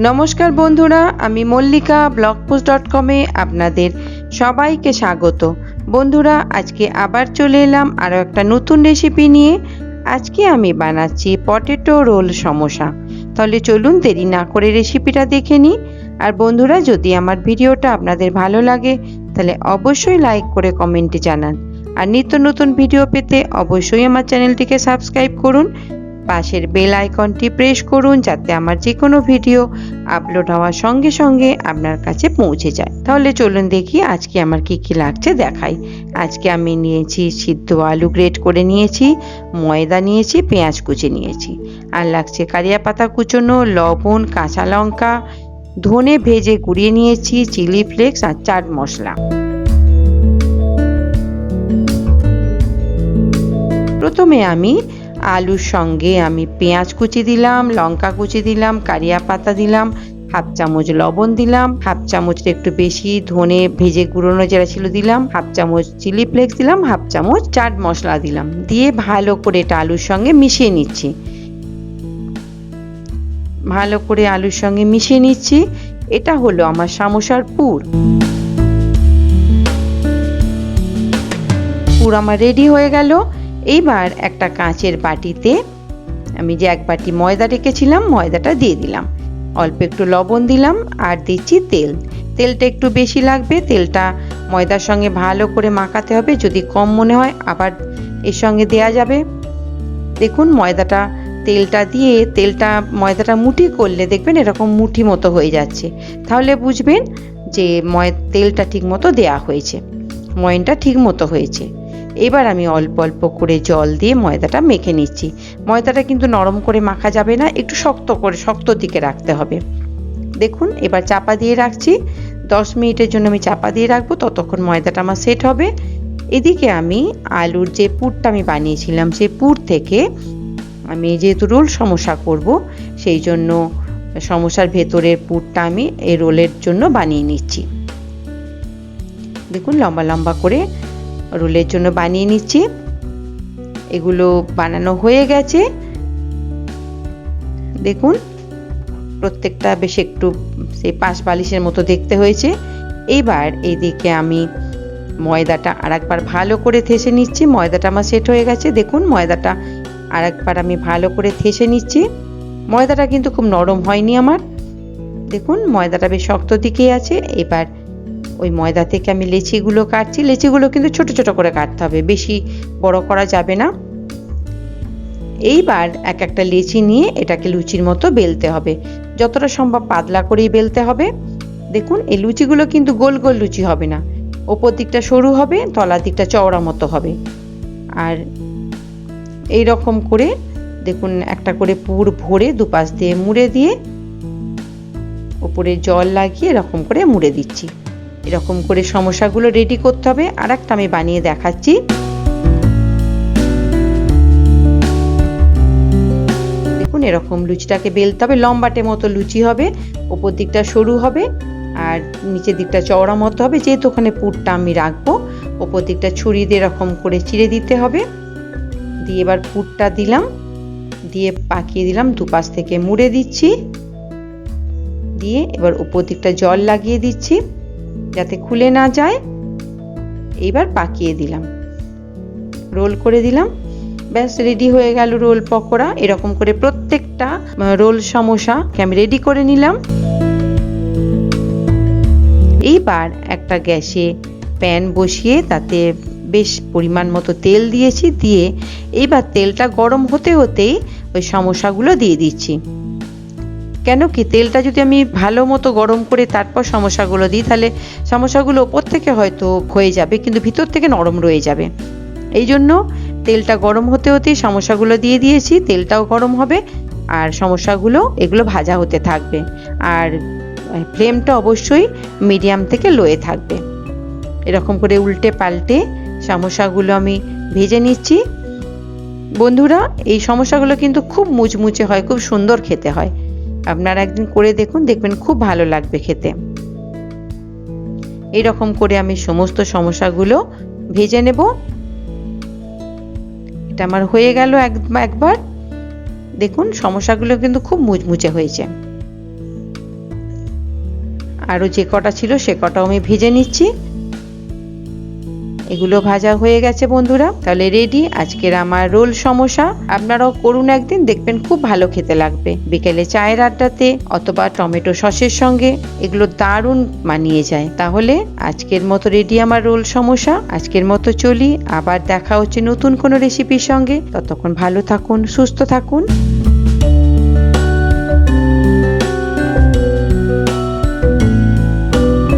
নমস্কার বন্ধুরা, আমি মল্লিকা BLOGFOODZ.com-এ আপনাদের সবাইকে স্বাগত। বন্ধুরা, আজকে আবার চলে এলাম আরও একটা নতুন রেসিপি নিয়ে। আজকে আমি বানাচ্ছি পটেটো রোল সমোসা। তাহলে চলুন দেরি না করে রেসিপিটা দেখে নিই। আর বন্ধুরা, যদি আমার ভিডিওটা আপনাদের ভালো লাগে তাহলে অবশ্যই লাইক করে কমেন্টে জানান। আর নিত্য নতুন ভিডিও পেতে অবশ্যই আমার চ্যানেলটিকে সাবস্ক্রাইব করুন। পাশের বেল আইকনটি প্রেস করুন যাতে আমার যে কোনো ভিডিও আপলোড হওয়ার সঙ্গে সঙ্গে আপনার কাছে পৌঁছে যায়। তাহলে চলুন দেখি আজকে আমার কি কি লাগছে দেখাই। আজকে আমি নিয়েছি সিদ্ধ আলু গ্রেট করে নিয়েছি, ময়দা নিয়েছি, পেঁয়াজ কুচি নিয়েছি, আর লাগছে কারিয়া পাতা কুচোনো, লবণ, কাঁচা লঙ্কা, ধনে ভেজে গুঁড়িয়ে নিয়েছি, চিলি ফ্লেক্স আর চাট মশলা। প্রথমে আমি আলুর সঙ্গে আমি পেঁয়াজ কুচি দিলাম, লঙ্কা কুচি দিলাম, কারিয়া পাতা দিলাম, হাফ চামচ লবণ দিলাম, হাফ চামচের একটু বেশি ধনে ভেজে গুঁড়োনো যেটা ছিল দিলাম, হাফ চামচ চিলি ফ্লেক্স দিলাম, হাফ চামচ চাট মশলা দিলাম, দিয়ে ভালো করে এটা আলুর সঙ্গে মিশিয়ে নিচ্ছি। ভালো করে আলুর সঙ্গে মিশিয়ে নিচ্ছি। এটা হলো আমার সমোসার পুর। পুর আমার রেডি হয়ে গেল। এইবার একটা কাঁচের বাটিতে আমি যে এক বাটি ময়দা রেখেছিলাম ময়দাটা দিয়ে দিলাম, অল্প একটু লবণ দিলাম, আর দিচ্ছি তেল। তেলটা একটু বেশি লাগবে, তেলটা ময়দার সঙ্গে ভালো করে মাখাতে হবে। যদি কম মনে হয় আবার এর সঙ্গে দেয়া যাবে। দেখুন তেলটা দিয়ে ময়দাটা মুঠি করলে দেখবেন এরকম মুঠি মতো হয়ে যাচ্ছে, তাহলে বুঝবেন যে তেলটা ঠিক মতো দেয়া হয়েছে, ময়নটা ঠিক মতো হয়েছে। এবার আমি অল্প অল্প করে জল দিয়ে ময়দাটা মেখে নিচ্ছি। ময়দাটা কিন্তু নরম করে মাখা যাবে না, একটু শক্ত দিকে রাখতে হবে। দেখুন এবার চাপা দিয়ে রাখছি, 10 মিনিটের জন্য আমি চাপা দিয়ে রাখবো, ততক্ষণ ময়দাটা আমার সেট হবে। এদিকে আমি আলুর যে পুরটা আমি বানিয়েছিলাম সেই পুর থেকে আমি যেহেতু রোল সমোসা করব সেই জন্য সমোসার ভেতরের পুরটা আমি এই রোলের জন্য বানিয়ে নিচ্ছি। দেখুন লম্বা লম্বা করে রোলের জন্য বানিয়ে নিচ্ছি। এগুলো বানানো হয়ে গেছে। দেখুন প্রত্যেকটা বেশ একটু সেই পাশ বালিশের মতো দেখতে হয়েছে। এইবার এইদিকে আমি ময়দাটা আরেকবার ভালো করে থেসে নিচ্ছি। ময়দাটা আমার সেট হয়ে গেছে। দেখুন ময়দাটা আরেকবার আমি ভালো করে থেসে নিচ্ছি। ময়দাটা কিন্তু খুব নরম হয়নি আমার। দেখুন ময়দাটা বেশ শক্ত দিকেই আছে। এবার ওই ময়দা থেকে আমি লেচিগুলো কাটছি। লেচিগুলো কিন্তু ছোট ছোট করে কাটতে হবে, বেশি বড় করা যাবে না। এইবার এক একটা লেচি নিয়ে এটাকে লুচির মতো বেলতে হবে, যতটা সম্ভব পাতলা করেই বেলতে হবে। দেখুন এই লুচিগুলো কিন্তু গোল গোল লুচি হবে না, ওপর দিকটা সরু হবে, তলার দিকটা চওড়া মতো হবে। আর এই রকম করে দেখুন একটা করে পুর ভরে দুপাশ দিয়ে মুড়ে দিয়ে উপরে জল লাগিয়ে এরকম করে মুড়ে দিচ্ছি। এরকম করে সমোসাগুলো রেডি করতে হবে। আর একটা আমি বানিয়ে দেখাচ্ছি। দেখুন এরকম লুচিটাকে বেলতে হবে, লম্বাটে মতো লুচি হবে, ওপর দিকটা সরু হবে আর নিচের দিকটা চওড়া মতো হবে। যেহেতু ওখানে পুরটা আমি রাখবো, ওপর দিকটা ছুরি দিয়ে এরকম করে চিড়ে দিতে হবে। দিয়ে এবার পুরটা দিলাম, দিয়ে পাকিয়ে দিলাম, দুপাশ থেকে মুড়ে দিচ্ছি। দিয়ে এবার উপর দিকটা জল লাগিয়ে দিচ্ছি যাতে খুলে না যায়। এইবার পাকিয়ে দিলাম, রোল করে দিলাম, ব্যাস রেডি হয়ে গেল রোল পকোড়া। এরকম করে প্রত্যেকটা রোল সমোসাকে আমি রেডি করে নিলাম। এইবার একটা গ্যাসে প্যান বসিয়ে তাতে বেশ পরিমাণ মতো তেল দিয়েছি। দিয়ে এইবার তেলটা গরম হতে হতেই ওই সমোসাগুলো দিয়ে দিচ্ছি। কেন কি তেলটা যদি আমি ভালো মতো গরম করে তারপর সমোসাগুলো দিই তাহলে সমোসাগুলো ওপর থেকে হয়তো হয়ে যাবে কিন্তু ভিতর থেকে নরম রয়ে যাবে। এই জন্য তেলটা গরম হতে হতেই সমোসাগুলো দিয়ে দিয়েছি। তেলটাও গরম হবে আর সমোসাগুলো এগুলো ভাজা হতে থাকবে। আর ফ্লেমটা অবশ্যই মিডিয়াম থেকে লোয়ে থাকবে। এরকম করে উল্টে পাল্টে সমোসাগুলো আমি ভেজে নিচ্ছি। বন্ধুরা এই সমোসাগুলো কিন্তু খুব মুচমুচে হয়, খুব সুন্দর খেতে হয়। আপনারা একদিন করে দেখুন, দেখবেন খুব ভালো লাগবে খেতে। এইরকম করে আমি সমস্ত সমোসাগুলো ভেজে নেব। এটা আমার হয়ে গেল একবার। দেখুন সমোসাগুলো কিন্তু খুব মুচমুচে হয়েছে। আরও যে কটা ছিল সে কটাও আমি ভেজে নিচ্ছি। এগুলো ভাজা হয়ে গেছে বন্ধুরা, তাহলে রেডি আজকের আমার রোল সমোসা। আপনারাও করুন একদিন, দেখবেন খুব ভালো খেতে লাগবে। বিকেলে চায়ের আড্ডাতে অথবা টমেটো সসের সঙ্গে এগুলো দারুণ মানিয়ে যায়। তাহলে আজকের মতো রেডি আমার রোল সমোসা। আজকের মতো চলি, আবার দেখা হচ্ছে নতুন কোনো রেসিপির সঙ্গে। ততক্ষণ ভালো থাকুন, সুস্থ থাকুন।